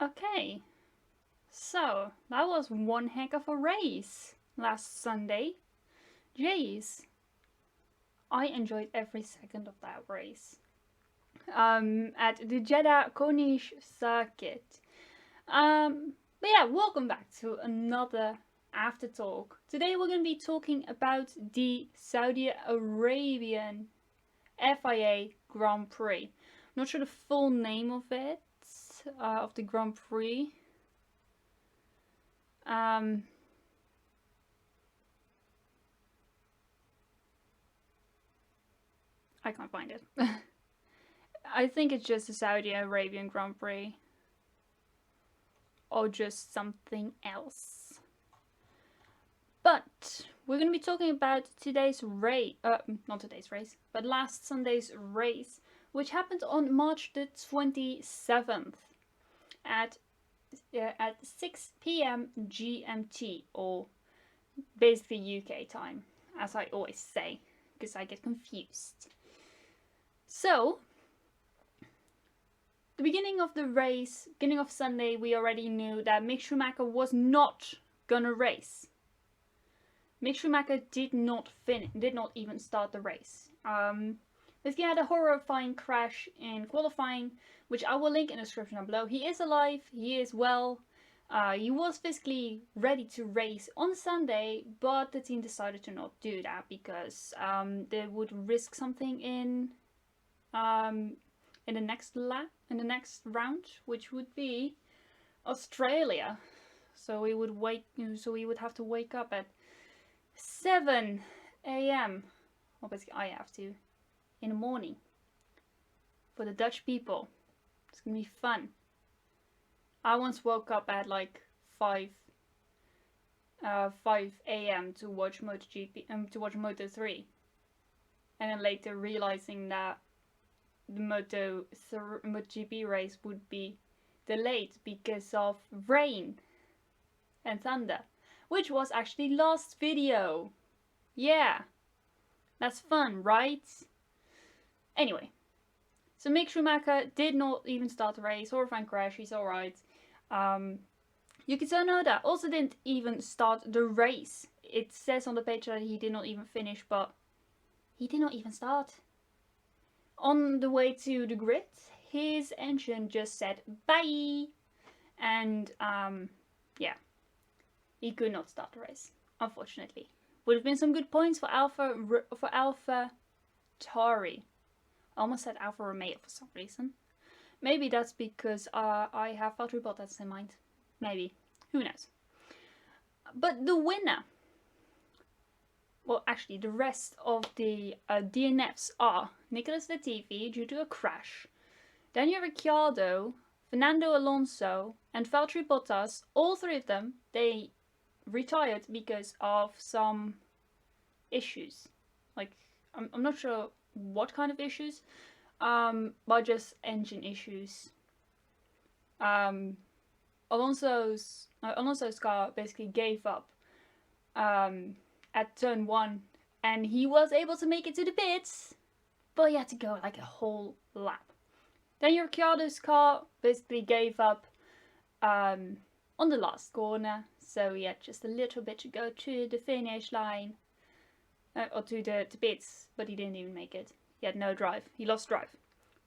Okay, so that was one heck of a race last Sunday. Jeez, I enjoyed every second of that race. At the Jeddah Corniche Circuit. But yeah, welcome back to another Aftertalk. Today we're going to be talking about the Saudi Arabian FIA Grand Prix. I'm not sure the full name of it, of the Grand Prix. I can't find it. I think it's just the Saudi Arabian Grand Prix. Or just something else. But we're going to be talking about today's race, not today's race, but last Sunday's race, which happened on March the 27th at 6 p.m. GMT, or basically UK time, as I always say, because I get confused. So, the beginning of the race, beginning of Sunday, we already knew that Mick Schumacher was not gonna race. Mick Schumacher did not even start the race. Basically had a horrifying crash in qualifying, which I will link in the description down below. He is alive, he is well. He was physically ready to race on Sunday, but the team decided to not do that because they would risk something in the next round, which would be Australia. So we would have to wake up at 7 a.m. Well, basically I have to, in the morning, for the Dutch people. It's gonna be fun. I once woke up at like 5 a.m. to watch MotoGP, to watch Moto3, and then later realizing that the MotoGP race would be delayed because of rain and thunder, which was actually last video. Yeah, that's fun, right? Anyway, so Mick Schumacher did not even start the race. Horrifying crash, he's alright. Yuki Tsunoda also didn't even start the race. It says on the page that he did not even finish, but he did not even start. On the way to the grid, his engine just said bye, and yeah, he could not start the race, unfortunately. Would have been some good points for Alpha Tauri. I almost said Alfa Romeo for some reason. Maybe that's because I have Valtteri Bottas in mind. Maybe. Who knows? But the winner, well, actually, the rest of the DNFs are Nicholas Latifi due to a crash, Daniel Ricciardo, Fernando Alonso, and Valtteri Bottas. All three of them, they retired because of some issues. Like, I'm not sure what kind of issues, but just engine issues. Alonso's car basically gave up at turn 1, and he was able to make it to the pits, but he had to go like a whole lap. Then Ricciardo's car basically gave up on the last corner, so he had just a little bit to go to the finish line, or to the pits, but he didn't even make it. He had no drive. He lost drive.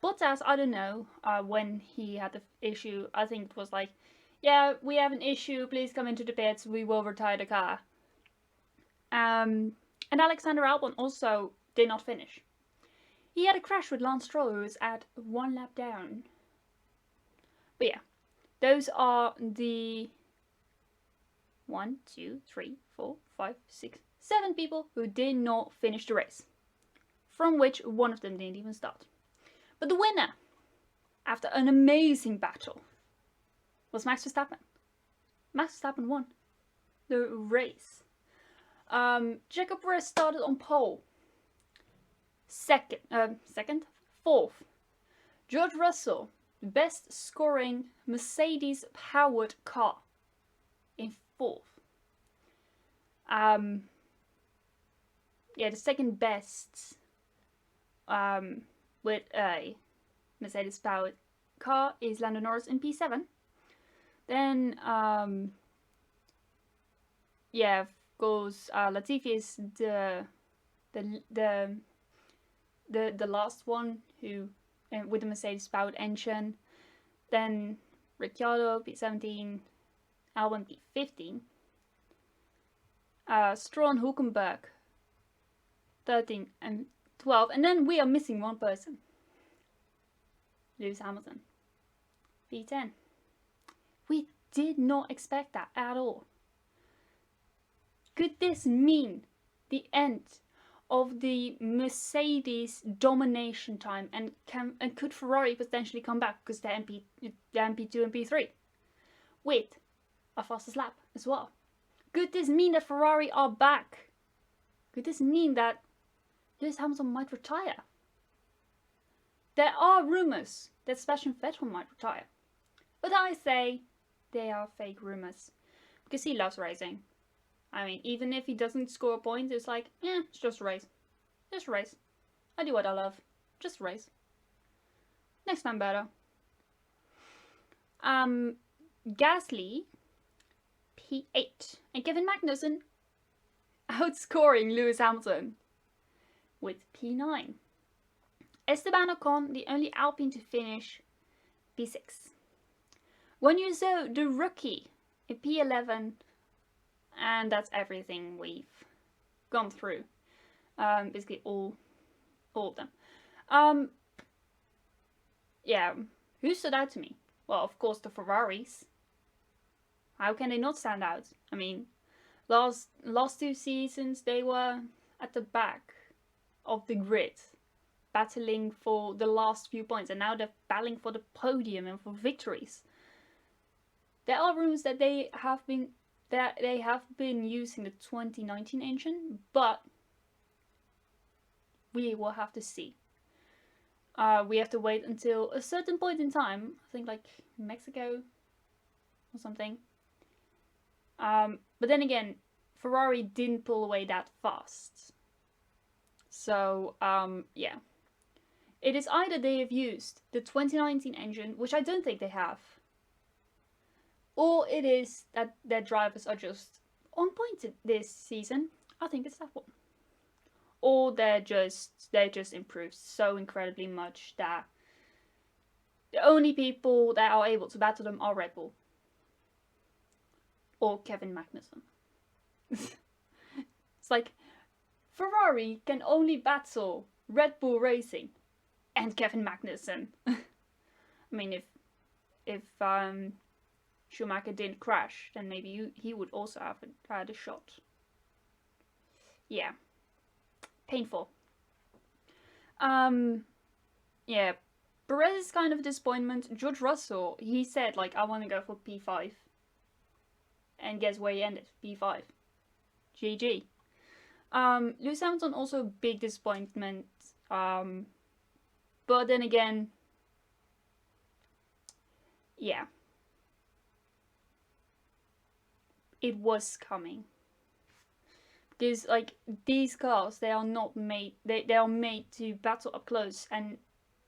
Bottas, I don't know when he had the issue. I think it was like, yeah, we have an issue, please come into the pits, we will retire the car. And Alexander Albon also did not finish. He had a crash with Lance Stroll, who was at 1 lap down. But yeah, those are the 1, 2, 3, 4, 5, 6, 7 people who did not finish the race, from which one of them didn't even start. But the winner, after an amazing battle, was Max Verstappen. Max Verstappen won the race. Checo Perez started on pole. Fourth. George Russell, the best scoring Mercedes powered car, in 4th. Yeah, the second best with a Mercedes powered car is Lando Norris in P7. Then, yeah, of course, Latifi is the last one who with the Mercedes powered engine. Then Ricciardo P17, Albon P15, Stroll and Hulkenberg 13 and 12, and then we are missing one person, Lewis Hamilton P10. We did not expect that at all. Could this mean the end of the Mercedes domination time, and could Ferrari potentially come back because they're MP2 and P3 with a fastest lap as well? Could this mean that Ferrari are back? Could this mean that Lewis Hamilton might retire? There are rumors that Sebastian Vettel might retire, but I say they are fake rumors because he loves racing. I mean, even if he doesn't score a point, it's like, it's just a race. Just a race. I do what I love. Just a race. Next time better. Gasly, P8. And Kevin Magnussen outscoring Lewis Hamilton with P9. Esteban Ocon, the only Alpine to finish, P6. When you saw the rookie in P11, and that's everything we've gone through. Basically all of them. Yeah, who stood out to me? Well, of course the Ferraris. How can they not stand out? I mean, last 2 seasons they were at the back of the grid, battling for the last few points, and now they're battling for the podium and for victories. There are rumors that they have been using the 2019 engine, but we will have to see. We have to wait until a certain point in time, I think like Mexico or something. But then again, Ferrari didn't pull away that fast. So, yeah. It is either they have used the 2019 engine, which I don't think they have, or it is that their drivers are just on point this season. I think it's that one. Or they just improved so incredibly much that the only people that are able to battle them are Red Bull. Or Kevin Magnussen. It's like, Ferrari can only battle Red Bull Racing and Kevin Magnussen. I mean, if Schumacher didn't crash, then maybe he would also have had a shot. Yeah. Painful. Yeah. Perez is kind of a disappointment. George Russell, he said, like, I want to go for P5. And guess where he ended? P5. GG. Lewis Hamilton, also a big disappointment. But then again, yeah. It was coming. Because, like, these cars, they are not made, they are made to battle up close. And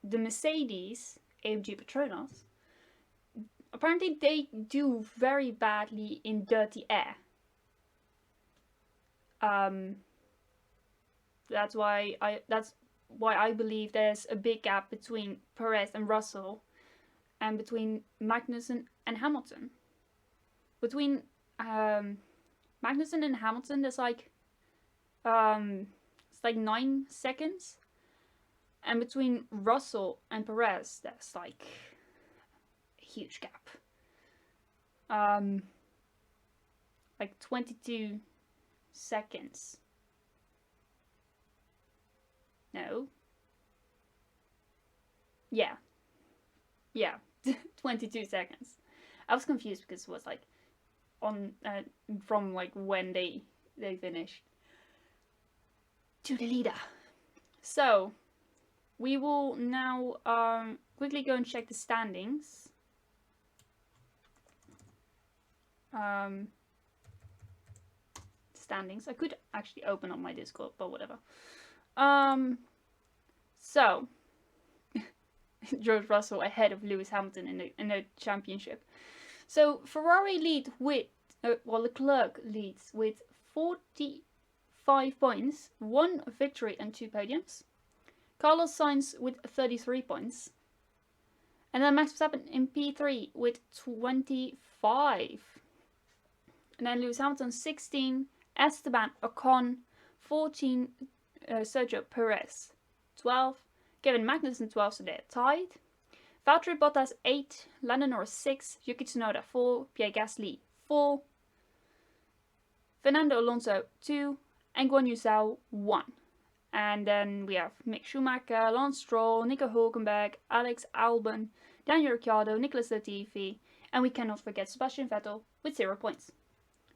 the Mercedes, AMG Petronas, apparently they do very badly in dirty air. That's why I believe there's a big gap between Perez and Russell, and between Magnussen and Hamilton. Between Magnussen and Hamilton, there's like it's like 9 seconds, and between Russell and Perez, there's like a huge gap. Like 22 seconds. No. Yeah. 22 seconds. I was confused because it was like on from like when they finished to the leader. So we will now quickly go and check the standings. Standings. I could actually open up my Discord, but whatever. So George Russell ahead of Lewis Hamilton in the championship. So Ferrari lead with, Leclerc leads with 45 points, 1 victory and 2 podiums. Carlos Sainz with 33 points. And then Max Verstappen in P3 with 25. And then Lewis Hamilton 16, Esteban Ocon 14, Sergio Perez 12, Kevin Magnussen 12, so they're tied. Valtteri Bottas 8, Lando Norris 6, Yuki Tsunoda 4, Pierre Gasly 4, Fernando Alonso 2, and Guan Yu Zhou 1. And then we have Mick Schumacher, Lance Stroll, Nico Hülkenberg, Alex Albon, Daniel Ricciardo, Nicolas Latifi, and we cannot forget Sebastian Vettel with 0 points.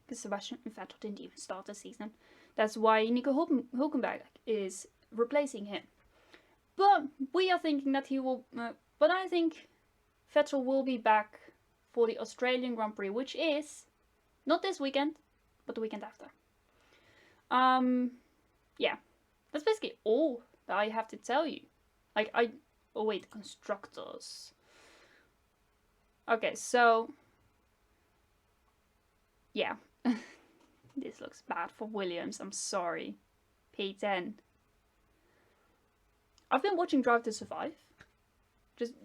Because Sebastian Vettel didn't even start the season. That's why Nico Hülkenberg is replacing him. But we are thinking that he will... but I think Vettel will be back for the Australian Grand Prix, which is not this weekend, but the weekend after. Yeah. That's basically all that I have to tell you. Oh wait, constructors. Okay, so... yeah. This looks bad for Williams, I'm sorry. P10. I've been watching Drive to Survive.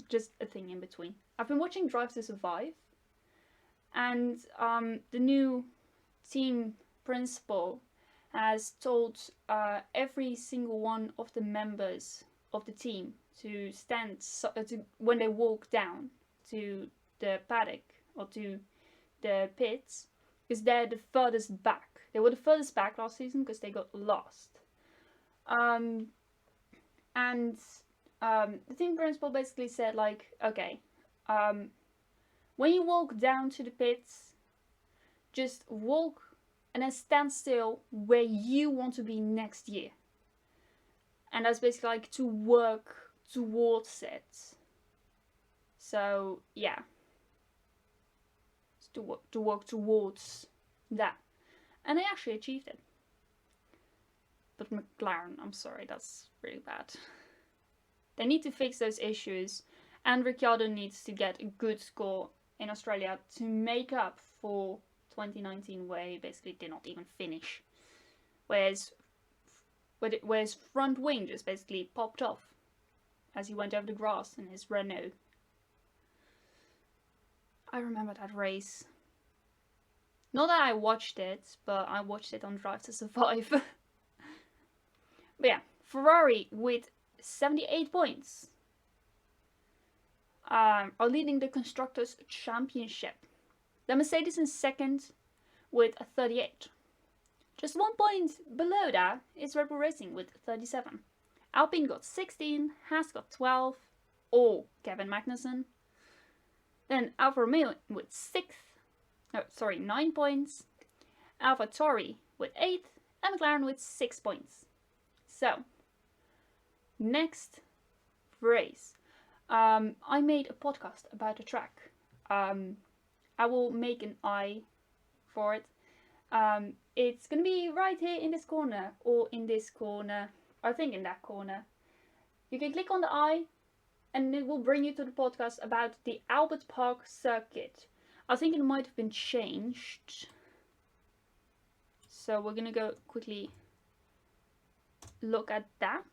Just a thing in between. I've been watching Drive to Survive. And the new team principal has told every single one of the members of the team to stand when they walk down to the paddock or to the pits, because they're the furthest back. They were the furthest back last season because they got lost. The team principal basically said, like, okay, when you walk down to the pits, just walk and then stand still where you want to be next year. And that's basically like to work towards it. So, yeah. To work towards that. And they actually achieved it. But McLaren, I'm sorry, that's really bad. They need to fix those issues. And Ricciardo needs to get a good score in Australia to make up for 2019, where he basically did not even finish. Whereas his front wing just basically popped off as he went over the grass in his Renault. I remember that race. Not that I watched it, but I watched it on Drive to Survive. But yeah, Ferrari with 78 points are leading the Constructors' Championship. The Mercedes in second with 38. Just 1 point below that is Red Bull Racing with 37. Alpine got 16, Haas got 12, all Kevin Magnussen. Then Alfa Romeo with 9 points. AlphaTauri with 8, and McLaren with 6 points. So, next race. I made a podcast about the track. I will make an eye for it. It's gonna be right here in this corner, or in this corner. I think in that corner. You can click on the eye, and it will bring you to the podcast about the Albert Park circuit. I think it might have been changed. So we're gonna go quickly look at that.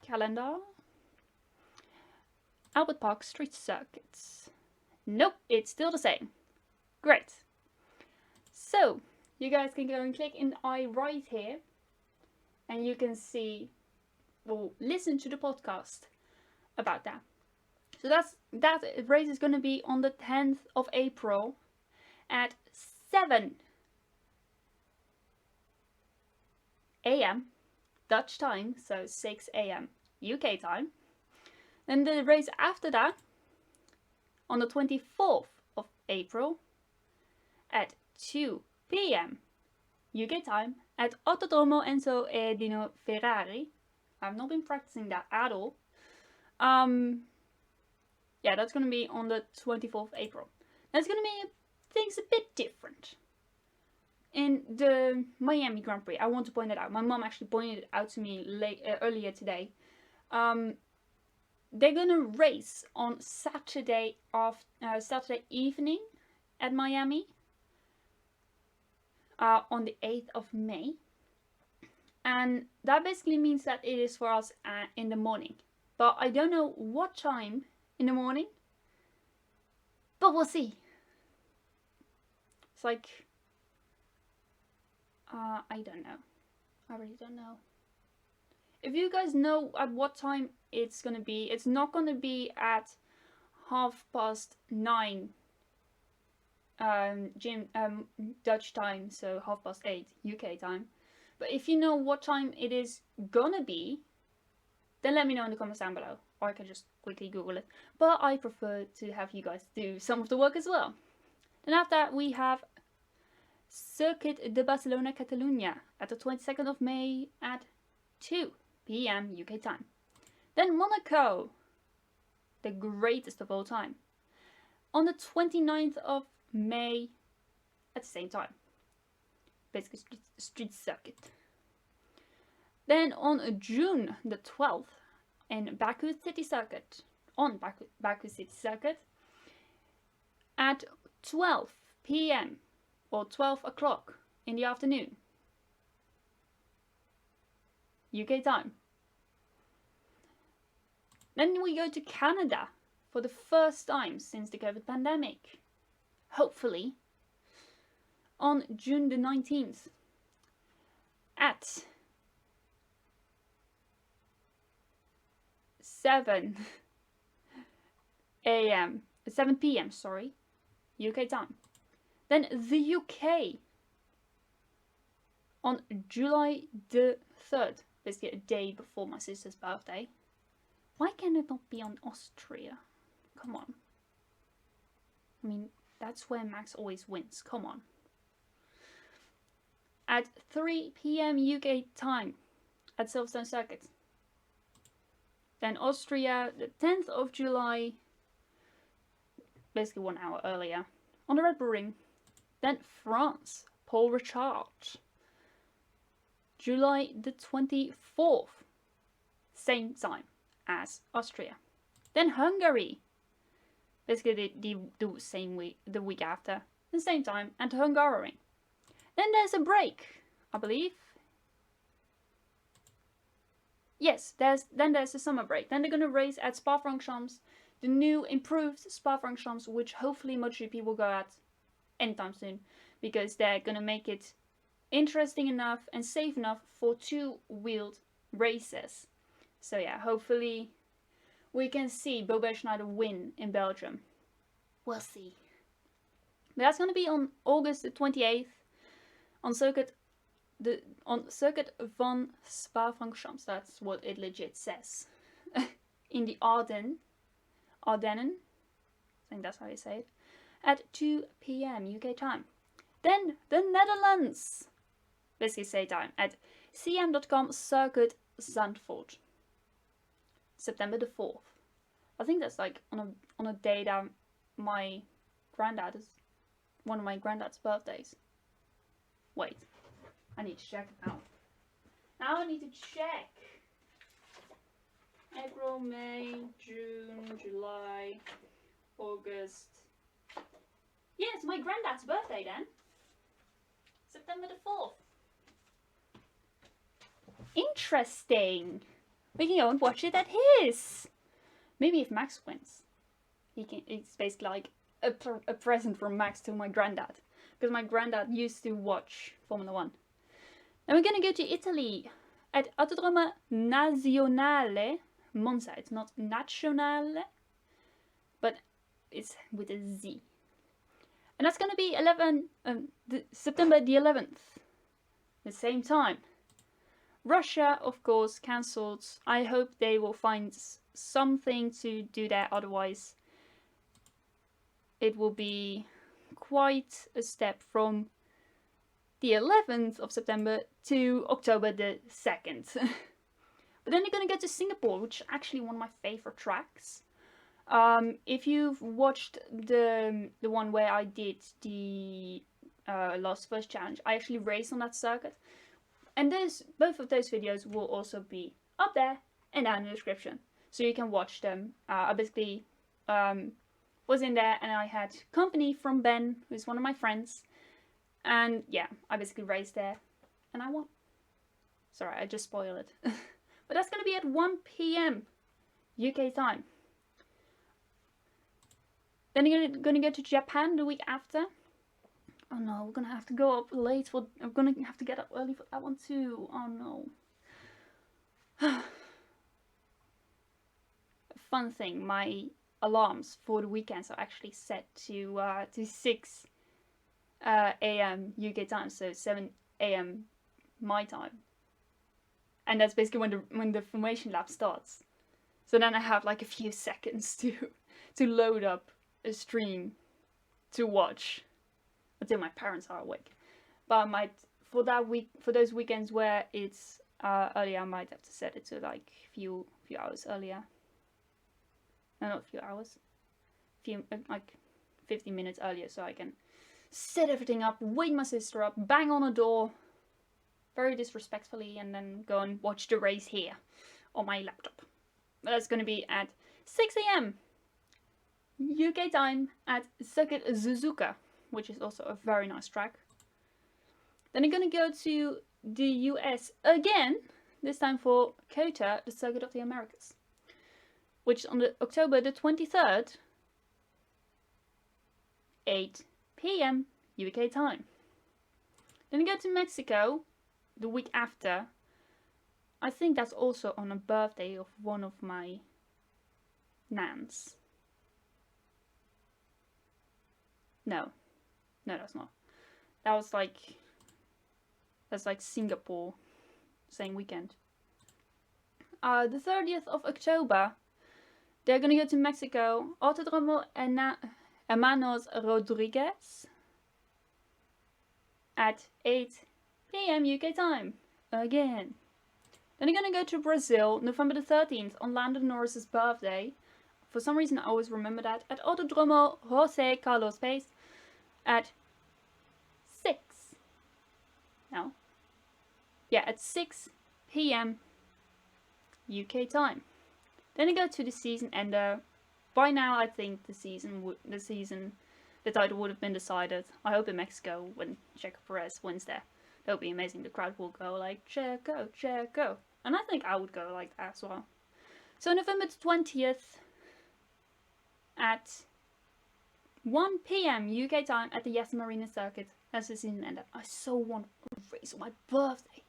Calendar. Albert Park Street Circuits. Nope, it's still the same. Great. So, you guys can go and click in the eye right here. And you can see, or listen to the podcast about that. So that race is going to be on the 10th of April at 7 a.m. Dutch time, so 6 a.m. UK time. Then the race after that, on the 24th of April at 2 p.m. UK time at Autodromo Enzo e Dino Ferrari. I've not been practicing that at all. Yeah, that's going to be on the 24th of April. That's going to be things a bit different. In the Miami Grand Prix, I want to point it out. My mom actually pointed it out to me earlier today. they're gonna race on Saturday evening at Miami on the 8th of May. And that basically means that it is for us in the morning. But I don't know what time in the morning. But we'll see. It's like... I don't know. I really don't know. If you guys know at what time it's gonna be, it's not gonna be at 9:30 Dutch time, so 8:30 UK time. But if you know what time it is gonna be, then let me know in the comments down below, or I can just quickly Google it. But I prefer to have you guys do some of the work as well. Then after that we have Circuit de Barcelona Catalunya at the 22nd of May at 2 PM UK time. Then Monaco, the greatest of all time, on the 29th of May at the same time. Basically street circuit. Then on June the 12th in Baku City Circuit, Baku City Circuit at 12 PM or 12 o'clock in the afternoon UK time. Then we go to Canada for the first time since the COVID pandemic, hopefully, on June the 19th at 7 PM, sorry, UK time. Then the UK on July the 3rd, basically a day before my sister's birthday. Why can it not be on Austria? Come on. I mean, that's where Max always wins. Come on. At 3 PM UK time at Silverstone Circuit. Then Austria, the 10th of July, basically 1 hour earlier, on the Red Bull Ring. Then France, Paul Ricard, July the 24th, same time as Austria. Then Hungary, basically the same week, the week after, the same time, and Hungaroring. Then there's a break, I believe. Yes, there's a summer break. Then they're gonna race at Spa-Francorchamps, the new improved Spa-Francorchamps, which hopefully MotoGP will go at anytime soon, because they're gonna make it interesting enough and safe enough for two-wheeled races. So yeah, hopefully we can see Bobert Schneider win in Belgium. We'll see. But that's gonna be on August the 28th on Circuit van Spa-Francorchamps. That's what it legit says. In the Ardennen. I think that's how you say it. At 2 PM UK time. Then the Netherlands. Basically same time at cm.com Circuit Zandvoort. September the 4th. I think that's like on a day that my granddad is one of my granddad's birthdays. Wait, I need to check it now. Now I need to check. April, May, June, July, August. Yeah, it's my granddad's birthday then. September the 4th. Interesting. We can go and watch it at his. Maybe if Max wins, it's basically like a present from Max to my granddad, because my granddad used to watch Formula 1. Then we're gonna go to Italy at Autodromo Nazionale Monza. It's not Nazionale, but it's with a Z. And that's gonna be September the 11th, the same time. Russia, of course, cancelled. I hope they will find something to do there, otherwise it will be quite a step from the 11th of September to October the 2nd. But then they're gonna go to Singapore, which is actually one of my favorite tracks. If you've watched the one where I did the Last First Challenge, I actually raced on that circuit. And both of those videos will also be up there and down in the description. so you can watch them. I basically was in there, and I had company from Ben, who's one of my friends, and yeah, I basically raced there, and I won. Sorry, I just spoiled it. But that's gonna be at 1 p.m. UK time. Then you're gonna go to Japan the week after. Oh no, we're gonna have to go up late for. I'm gonna have to get up early for that one too. Oh no. A fun thing, my alarms for the weekends are actually set to 6 a.m. UK time, so 7 a.m. my time, and that's basically when the formation lap starts. So then I have like a few seconds to load up a stream to watch until my parents are awake. But I might, for those weekends where it's earlier, I might have to set it to like few hours earlier. No, not a few hours. Like 15 minutes earlier, so I can set everything up, wake my sister up, bang on the door very disrespectfully, and then go and watch the race here on my laptop. That's going to be at 6 a.m. UK time at Circuit Suzuka, which is also a very nice track. Then I'm going to go to the US again, this time for COTA, the Circuit of the Americas, which is on October the 23rd, 8 p.m. UK time. Then I go to Mexico the week after. I think that's also on a birthday of one of my nans. No, that's not. That's like Singapore, same weekend. The 30th of October, they're gonna go to Mexico, Autodromo Hermanos Rodriguez at 8 p.m. UK time, again. Then I'm gonna go to Brazil, November the 13th, on Lando Norris's birthday. For some reason I always remember that, at Autodromo José Carlos Pace at 6 p.m. UK time. Then I go to the season ender. By now I think the title would have been decided. I hope in Mexico when Checo Perez wins there. That would be amazing. The crowd will go like, Checo, Checo. And I think I would go like that as well. So November 20th at 1 p.m. UK time at the Yas Marina circuit. That's the season ender. I so want a race on my birthday.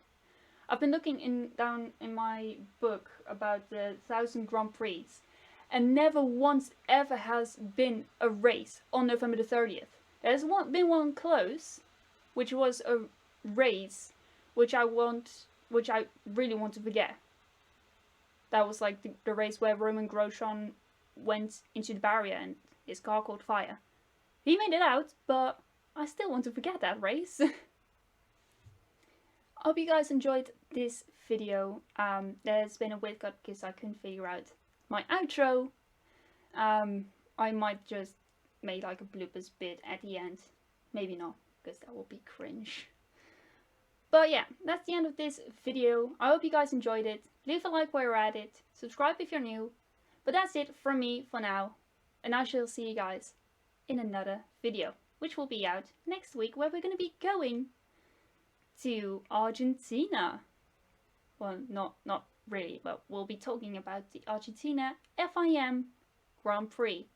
I've been looking down in my book about the 1000 Grand Prix, and never once ever has been a race on November the 30th. There's been one close, which was a race which I really want to forget. That was like the race where Roman Grosjean went into the barrier and his car caught fire. He made it out, but I still want to forget that race. I hope you guys enjoyed this video. There's been a weird cut because I couldn't figure out my outro. I might just make like a bloopers bit at the end. Maybe not, because that will be cringe. But yeah, that's the end of this video. I hope you guys enjoyed it. Leave a like while you're at it. Subscribe if you're new. But that's it from me for now. And I shall see you guys in another video, which will be out next week, where we're going to be going to Argentina. Well, not really, but we'll be talking about the Argentina FIA Grand Prix.